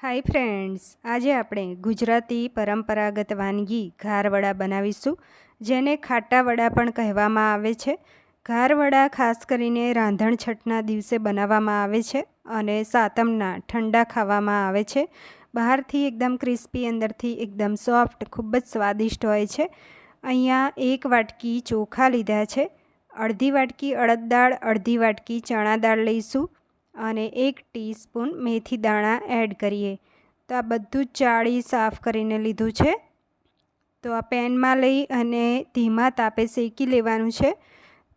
Hi friends, આજે આપણે ગુજરાતી પરંપરાગત વાનગી ઘારવડા બનાવીશું, જેને ખાટા વડા પણ કહેવામાં આવે છે. ઘારવડા ખાસ કરીને રાંધણછઠના દિવસે બનાવવામાં આવે છે અને સાતમના ઠંડા ખાવામાં આવે છે. બહારથી એકદમ ક્રિસ્પી, અંદરથી એકદમ સોફ્ટ, ખૂબ જ સ્વાદિષ્ટ હોય છે. અહીંયા 1 વાટકી ચોખા લીધા છે, અડધી વાટકી અડદ દાળ, અડધી વાટકી ચણા દાળ લઈશું અને 1 ટીસ્પૂન મેથી દાણા એડ કરીએ. તો આ બધું જ ચાળી સાફ કરીને લીધું છે. તો આ પેનમાં લઈ અને ધીમા તાપે શેકી લેવાનું છે.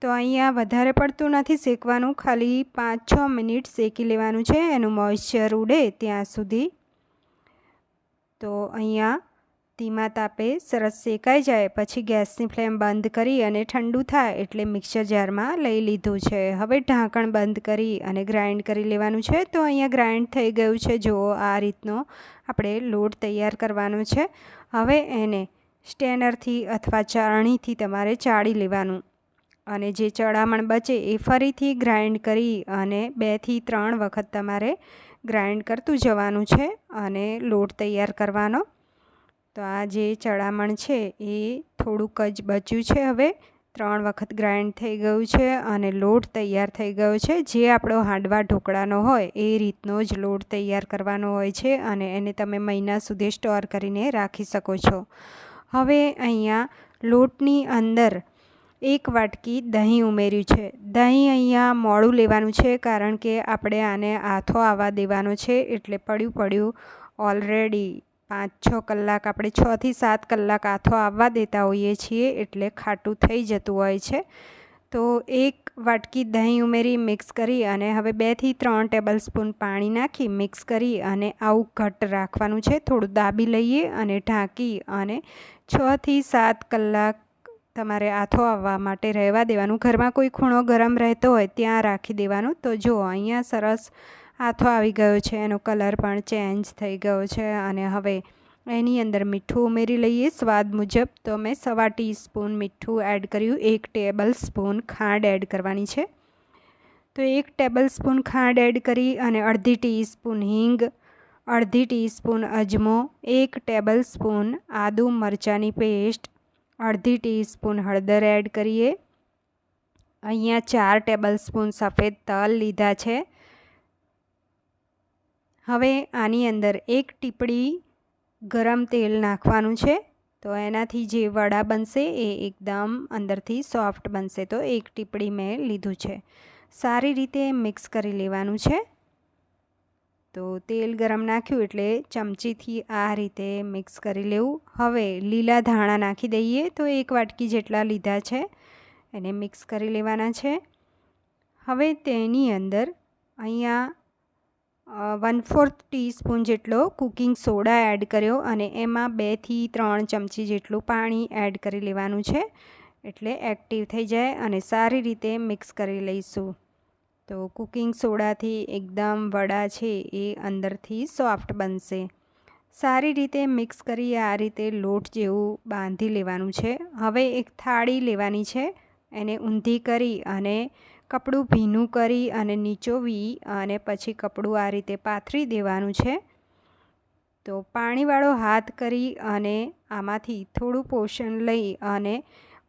તો અહીંયા વધારે પડતું નથી શેકવાનું, ખાલી 5-6 મિનિટ શેકી લેવાનું છે, એનું મોઇશ્ચર ઉડે ત્યાં સુધી. તો અહીંયા ધીમા તાપે સરસ શેકાઈ જાય પછી ગેસની ફ્લેમ બંધ કરી અને ઠંડુ થાય એટલે મિક્સર જારમાં લઈ લીધું છે. હવે ઢાંકણ બંધ કરી અને ગ્રાઇન્ડ કરી લેવાનું છે. તો અહીંયા ગ્રાઇન્ડ થઈ ગયું છે. જુઓ, આ રીતનો આપણે લોટ તૈયાર કરવાનો છે. હવે એને સ્ટેનરથી અથવા ચાળણીથી તમારે ચાળી લેવાનું અને જે ચડામણ બચે એ ફરીથી ગ્રાઇન્ડ કરી અને 2 થી 3 વખત તમારે ગ્રાઇન્ડ કરતું જવાનું છે અને લોટ તૈયાર કરવાનો. તો આ જે ચડામણ છે એ થોડુંક જ બચ્યું છે. હવે 3 વખત ગ્રાઇન્ડ થઈ ગયું છે અને લોટ તૈયાર થઈ ગયો છે. જે આપણો હાંડવા ઢોકળાનો હોય એ રીતનો જ લોટ તૈયાર કરવાનો હોય છે અને એને તમે મહિના સુધી સ્ટોર કરીને રાખી શકો છો. હવે અહીંયા લોટની અંદર 1 વાટકી દહીં ઉમેર્યું છે. દહીં અહીંયા મોડું લેવાનું છે કારણ કે આપણે આને આથો આવવા દેવાનો છે, એટલે પડ્યું ઓલરેડી 5-6 કલાક, આપણે 6 થી 7 કલાક આથો આવવા દેતા હોઈએ છીએ, એટલે ખાટું થઈ જતું હોય છે. તો 1 વાટકી દહીં ઉમેરી મિક્સ કરી અને હવે 2 થી 3 ટેબલ સ્પૂન પાણી નાખી મિક્સ કરી અને આવું ઘટ્ટ રાખવાનું છે. થોડું દાબી લઈએ અને ઢાંકી અને 6 થી 7 કલાક તમારે આથો આવવા માટે રહેવા દેવાનું. ઘરમાં કોઈ ખૂણો ગરમ રહેતો હોય ત્યાં રાખી દેવાનું. તો જુઓ, અહીંયા સરસ આથો આવી ગયો છે, એનો કલર પણ ચેન્જ થઈ ગયો છે અને હવે એની અંદર મીઠું ઉમેરી લઈએ સ્વાદ મુજબ. તો મેં 1/4 ટીસ્પૂન મીઠું એડ કર્યું. 1 ટેબલ સ્પૂન ખાંડ એડ કરવાની છે. તો 1 ટેબલ સ્પૂન ખાંડ એડ કરી અને અડધી ટીસ્પૂન હિંગ, અડધી ટીસ્પૂન અજમો, 1 ટેબલ સ્પૂન આદુ મરચાંની પેસ્ટ, અડધી ટીસ્પૂન હળદર એડ કરીએ. અહીંયા 4 ટેબલ સ્પૂન સફેદ તલ લીધા છે. હવે આની અંદર 1 ટીપડી ગરમ તેલ નાખવાનું છે. તો એનાથી જે વડા બનશે એ એકદમ અંદરથી સોફ્ટ બનશે. તો 1 ટીપડી મેં લીધું છે. સારી રીતે મિક્સ કરી લેવાનું છે. તો તેલ ગરમ નાખ્યું એટલે ચમચીથી આ રીતે મિક્સ કરી લેવું. હવે લીલા ધાણા નાખી દઈએ. તો 1 વાટકી જેટલા લીધા છે, એને મિક્સ કરી લેવાના છે. હવે તેની અંદર અહીંયા 1/4 ટીસ્પૂન જેટલો કુકિંગ સોડા એડ કર્યો અને એમાં 2 થી 3 ચમચી જેટલું પાણી એડ કરી લેવાનું છે, એટલે એક્ટિવ થઈ જાય અને સારી રીતે મિક્સ કરી લઈશું. તો કુકિંગ સોડાથી એકદમ વડા છે એ અંદરથી સોફ્ટ બનશે. સારી રીતે મિક્સ કરી આ રીતે લોટ જેવું બાંધી લેવાનું છે. હવે એક થાળી લેવાની છે, એને ઊંધી કરી અને કપડું ભીનું કરી અને નીચોવી અને પછી કપડું આ રીતે પાથરી દેવાનું છે. તો પાણીવાળો હાથ કરી અને આમાંથી થોડું પોષણ લઈ અને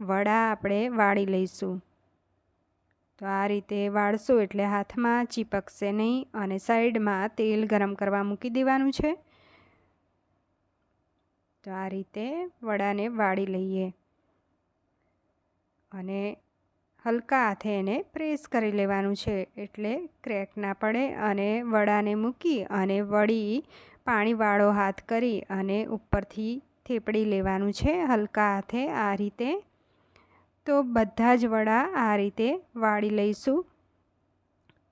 વડા આપણે વાળી લઈશું. તો આ રીતે વાળશું એટલે હાથમાં ચીપકશે નહીં અને સાઈડમાં તેલ ગરમ કરવા મૂકી દેવાનું છે. તો આ રીતે વડાને વાળી લઈએ અને હલકા હાથે એને પ્રેસ કરી લેવાનું છે, એટલે ક્રેક ના પડે. અને વડાને મૂકી અને વળી પાણીવાળો હાથ કરી અને ઉપરથી થેપડી લેવાનું છે હલકા હાથે આ રીતે. તો બધા જ વડા આ રીતે વાળી લઈશું.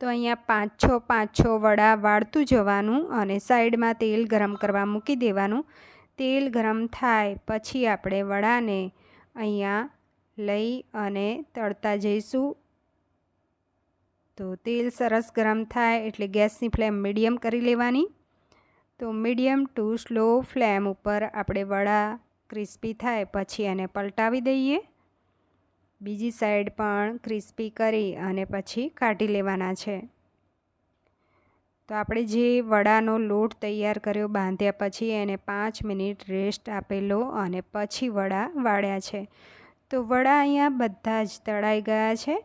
તો અહીંયા 5-6 વડા વાળતું જવાનું અને સાઈડમાં તેલ ગરમ કરવા મૂકી દેવાનું. તેલ ગરમ થાય પછી આપણે વડાને અહીંયા લઈ અને તળતા જઈશું. તો તેલ સરસ ગરમ થાય એટલે ગેસની ફ્લેમ મીડિયમ કરી લેવાની. તો મીડિયમ ટુ સ્લો ફ્લેમ ઉપર આપણે વડા ક્રિસ્પી થાય પછી એને પલટાવી દઈએ. બીજી સાઈડ પણ ક્રિસ્પી કરી અને પછી કાઢી લેવાના છે. તો આપણે જે વડાનો લોટ તૈયાર કર્યો બાંધ્યા પછી એને 5 મિનિટ રેસ્ટ આપેલો અને પછી વડા વાળ્યા છે. તો વડા અહીંયા બધા જ તળાઈ ગયા છે.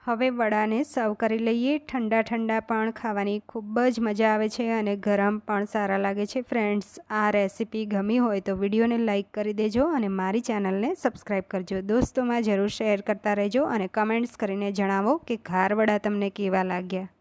હવે વડાને સર્વ કરી લઈએ. ઠંડા ઠંડા પણ ખાવાની ખૂબ જ મજા આવે છે અને ગરમ પણ સારા લાગે છે. ફ્રેન્ડ્સ, આ રેસીપી ગમી હોય તો વિડીયોને લાઇક કરી દેજો અને મારી ચેનલને સબસ્ક્રાઈબ કરજો. દોસ્તોમાં જરૂર શેર કરતા રહેજો અને કમેન્ટ્સ કરીને જણાવો કે ઘાર વડા તમને કેવા લાગ્યા.